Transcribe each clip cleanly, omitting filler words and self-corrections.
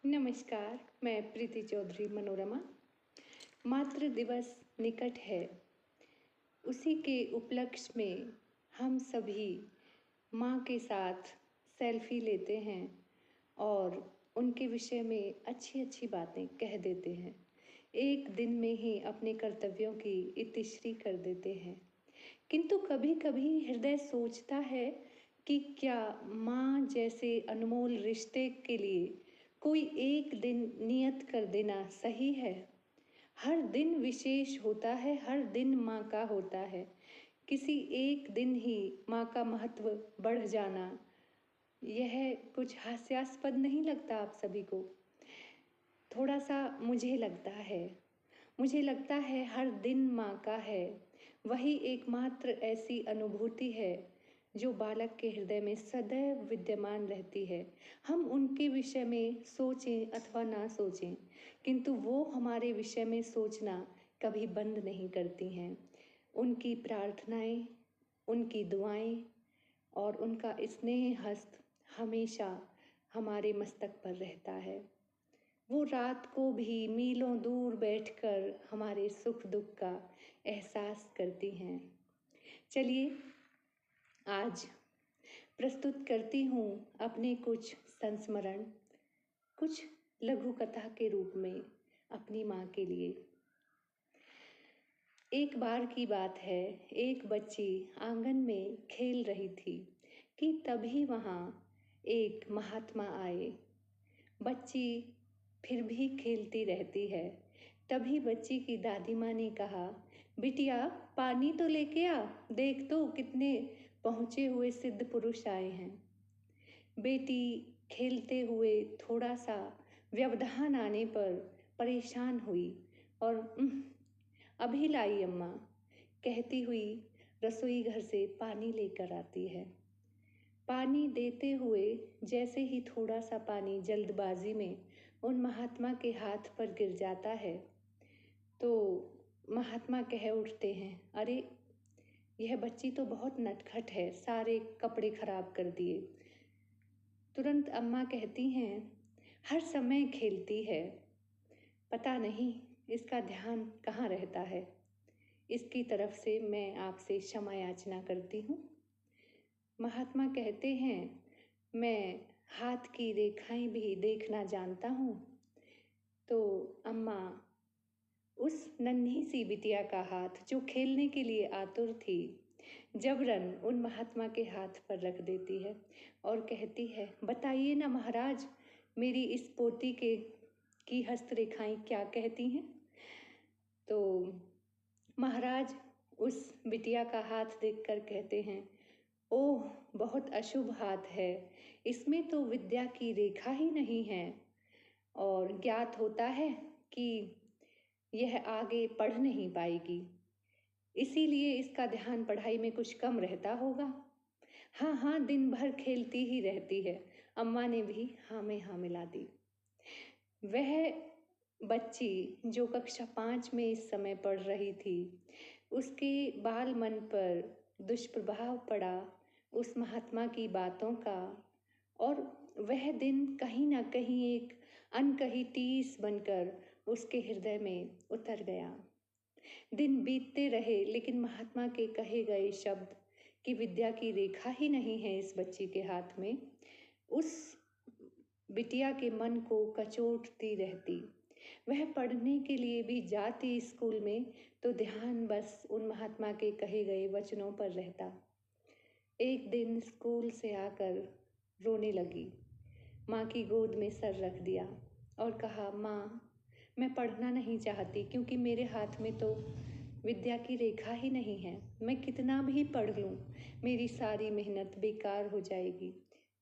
नमस्कार, मैं प्रीति चौधरी मनोरमा। मातृ दिवस निकट है। उसी के उपलक्ष्य में हम सभी माँ के साथ सेल्फी लेते हैं और उनके विषय में अच्छी अच्छी बातें कह देते हैं। एक दिन में ही अपने कर्तव्यों की इतिश्री कर देते हैं। किंतु कभी कभी हृदय सोचता है कि क्या माँ जैसे अनमोल रिश्ते के लिए कोई एक दिन नियत कर देना सही है। हर दिन विशेष होता है, हर दिन माँ का होता है। किसी एक दिन ही माँ का महत्व बढ़ जाना, यह कुछ हास्यास्पद नहीं लगता आप सभी को? थोड़ा सा मुझे लगता है हर दिन माँ का है। वही एकमात्र ऐसी अनुभूति है जो बालक के हृदय में सदैव विद्यमान रहती है। हम उनके विषय में सोचें अथवा ना सोचें, किंतु वो हमारे विषय में सोचना कभी बंद नहीं करती हैं। उनकी प्रार्थनाएं, उनकी दुआएं और उनका स्नेह हस्त हमेशा हमारे मस्तक पर रहता है। वो रात को भी मीलों दूर बैठकर हमारे सुख दुख का एहसास करती हैं। चलिए आज प्रस्तुत करती हूँ अपने कुछ संस्मरण, कुछ लघु कथा के रूप में अपनी माँ के लिए। एक बार की बात है, एक बच्ची आंगन में खेल रही थी कि तभी वहाँ एक महात्मा आए। बच्ची फिर भी खेलती रहती है। तभी बच्ची की दादी माँ ने कहा, बिटिया पानी तो लेके आ, देख तो कितने पहुँचे हुए सिद्ध पुरुष आए हैं। बेटी खेलते हुए थोड़ा सा व्यवधान आने पर परेशान हुई और अभी लाई अम्मा कहती हुई रसोई घर से पानी लेकर आती है। पानी देते हुए जैसे ही थोड़ा सा पानी जल्दबाजी में उन महात्मा के हाथ पर गिर जाता है तो महात्मा कह उठते हैं, अरे यह बच्ची तो बहुत नटखट है, सारे कपड़े खराब कर दिए। तुरंत अम्मा कहती हैं, हर समय खेलती है, पता नहीं इसका ध्यान कहाँ रहता है। इसकी तरफ से मैं आपसे क्षमा याचना करती हूँ। महात्मा कहते हैं, मैं हाथ की रेखाएं भी देखना जानता हूँ। तो अम्मा उस नन्ही सी बिटिया का हाथ जो खेलने के लिए आतुर थी, जबरन उन महात्मा के हाथ पर रख देती है और कहती है, बताइए ना महाराज, मेरी इस पोती के की हस्तरेखाएं क्या कहती हैं। तो महाराज उस बिटिया का हाथ देखकर कहते हैं, ओह बहुत अशुभ हाथ है, इसमें तो विद्या की रेखा ही नहीं है और ज्ञात होता है कि यह आगे पढ़ नहीं पाएगी, इसीलिए इसका ध्यान पढ़ाई में कुछ कम रहता होगा। हाँ हाँ, दिन भर खेलती ही रहती है। अम्मा ने भी हाँ में हाँ मिला दी। वह बच्ची जो कक्षा 5 में इस समय पढ़ रही थी, उसके बाल मन पर दुष्प्रभाव पड़ा उस महात्मा की बातों का और वह दिन कहीं ना कहीं एक अनकही टीस बनकर उसके हृदय में उतर गया। दिन बीतते रहे लेकिन महात्मा के कहे गए शब्द कि विद्या की रेखा ही नहीं है इस बच्ची के हाथ में, उस बिटिया के मन को कचोटती रहती। वह पढ़ने के लिए भी जाती स्कूल में तो ध्यान बस उन महात्मा के कहे गए वचनों पर रहता। एक दिन स्कूल से आकर रोने लगी, माँ की गोद में सर रख दिया और कहा, माँ मैं पढ़ना नहीं चाहती क्योंकि मेरे हाथ में तो विद्या की रेखा ही नहीं है। मैं कितना भी पढ़ लूँ मेरी सारी मेहनत बेकार हो जाएगी,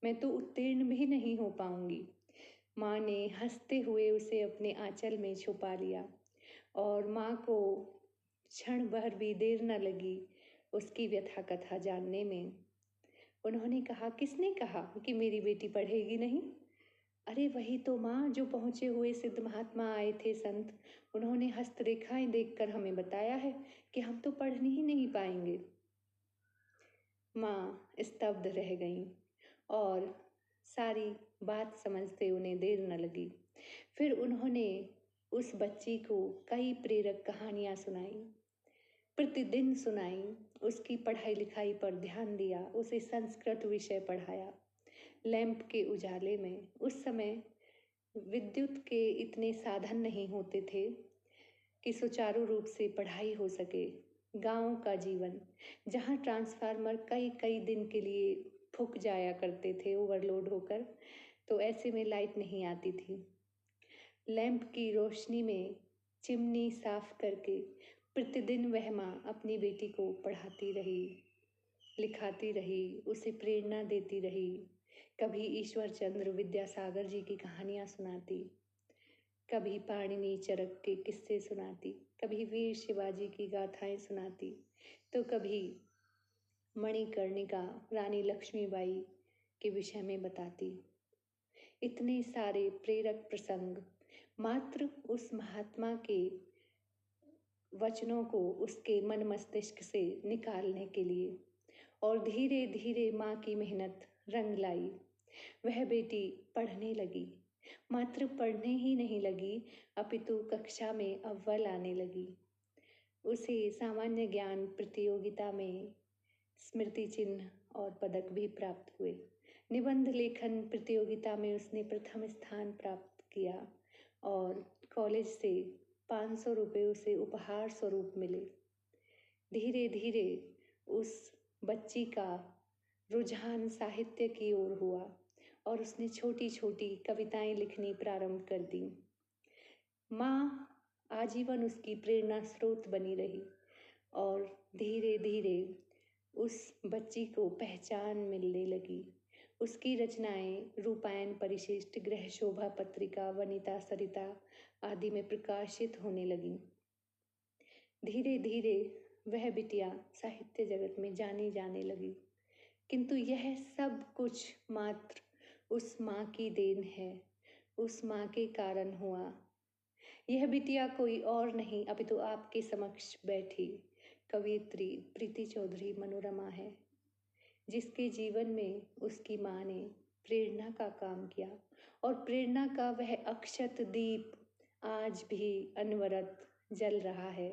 मैं तो उत्तीर्ण भी नहीं हो पाऊँगी। माँ ने हंसते हुए उसे अपने आंचल में छुपा लिया और माँ को क्षण भर भी देर न लगी उसकी व्यथा कथा जानने में। उन्होंने कहा, किसने कहा कि मेरी बेटी पढ़ेगी नहीं? अरे वही तो माँ, जो पहुँचे हुए सिद्ध महात्मा आए थे संत, उन्होंने हस्तरेखाएं देखकर हमें बताया है कि हम तो पढ़ ही नहीं पाएंगे। माँ स्तब्ध रह गईं और सारी बात समझते उन्हें देर न लगी। फिर उन्होंने उस बच्ची को कई प्रेरक कहानियाँ सुनाई, प्रतिदिन सुनाई, उसकी पढ़ाई लिखाई पर ध्यान दिया, उसे संस्कृत विषय पढ़ाया लैंप के उजाले में। उस समय विद्युत के इतने साधन नहीं होते थे कि सुचारू रूप से पढ़ाई हो सके। गांव का जीवन, जहां ट्रांसफार्मर कई कई दिन के लिए फूक जाया करते थे ओवरलोड होकर, तो ऐसे में लाइट नहीं आती थी। लैंप की रोशनी में चिमनी साफ करके प्रतिदिन वह माँ अपनी बेटी को पढ़ाती रही, लिखाती रही, उसे प्रेरणा देती रही। कभी ईश्वर चंद्र विद्यासागर जी की कहानियाँ सुनाती, कभी पाणिनि चरक के किस्से सुनाती, कभी वीर शिवाजी की गाथाएं सुनाती, तो कभी मणिकर्णिका रानी लक्ष्मीबाई के विषय में बताती। इतने सारे प्रेरक प्रसंग मात्र उस महात्मा के वचनों को उसके मन मस्तिष्क से निकालने के लिए, और धीरे धीरे माँ की मेहनत रंग लाई। वह बेटी पढ़ने लगी, मात्र पढ़ने ही नहीं लगी, अपितु कक्षा में अव्वल आने लगी। उसे सामान्य ज्ञान प्रतियोगिता में स्मृति चिन्ह और पदक भी प्राप्त हुए। निबंध लेखन प्रतियोगिता में उसने प्रथम स्थान प्राप्त किया और कॉलेज से 500 रुपये उसे उपहार स्वरूप मिले। धीरे धीरे उस बच्ची का रुझान साहित्य की ओर हुआ और उसने छोटी छोटी कविताएं लिखनी प्रारंभ कर दी। माँ आजीवन उसकी प्रेरणा स्रोत बनी रही और धीरे धीरे उस बच्ची को पहचान मिलने लगी। उसकी रचनाएं रूपायन परिशिष्ट, गृह शोभा पत्रिका, वनिता, सरिता आदि में प्रकाशित होने लगी। धीरे धीरे वह बिटिया साहित्य जगत में जानी जाने लगी। किंतु यह सब कुछ मात्र उस माँ की देन है, उस माँ के कारण हुआ। यह बिटिया कोई और नहीं अपितु आपके समक्ष बैठी कवयित्री प्रीति चौधरी मनोरमा है, जिसके जीवन में उसकी माँ ने प्रेरणा का काम किया और प्रेरणा का वह अक्षत दीप आज भी अनवरत जल रहा है।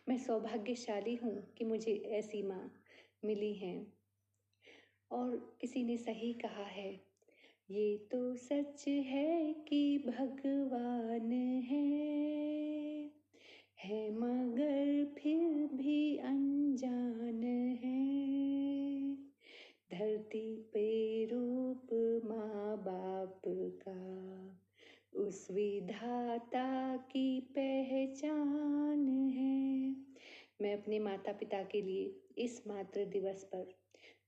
मैं सौभाग्यशाली हूँ कि मुझे ऐसी माँ मिली हैं। और किसी ने सही कहा है, ये तो सच है कि भगवान है मगर फिर भी अनजान है। धरती पे रूप माँ बाप का उस विधाता की पहचान है। मैं अपने माता पिता के लिए इस मातृ दिवस पर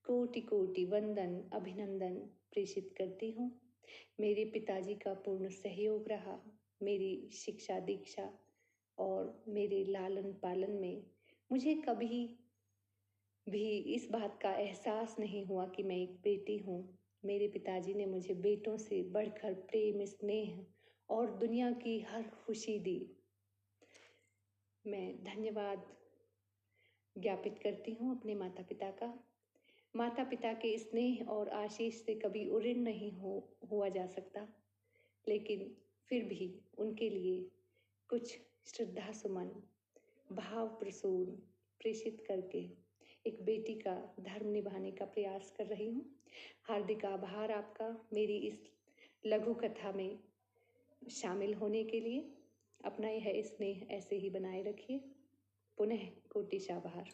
कोटि कोटि वंदन अभिनंदन प्रेषित करती हूँ। मेरे पिताजी का पूर्ण सहयोग रहा मेरी शिक्षा दीक्षा और मेरे लालन पालन में। मुझे कभी भी इस बात का एहसास नहीं हुआ कि मैं एक बेटी हूँ। मेरे पिताजी ने मुझे बेटों से बढ़कर प्रेम, स्नेह और दुनिया की हर खुशी दी। मैं धन्यवाद ज्ञापित करती हूँ अपने माता पिता का। माता पिता के स्नेह और आशीष से कभी उऋण नहीं हुआ जा सकता, लेकिन फिर भी उनके लिए कुछ श्रद्धा सुमन भाव प्रसून प्रेषित करके एक बेटी का धर्म निभाने का प्रयास कर रही हूँ। हार्दिक आभार आपका मेरी इस लघु कथा में शामिल होने के लिए। अपना यह स्नेह ऐसे ही बनाए रखिए। पुनः कोटि आभार।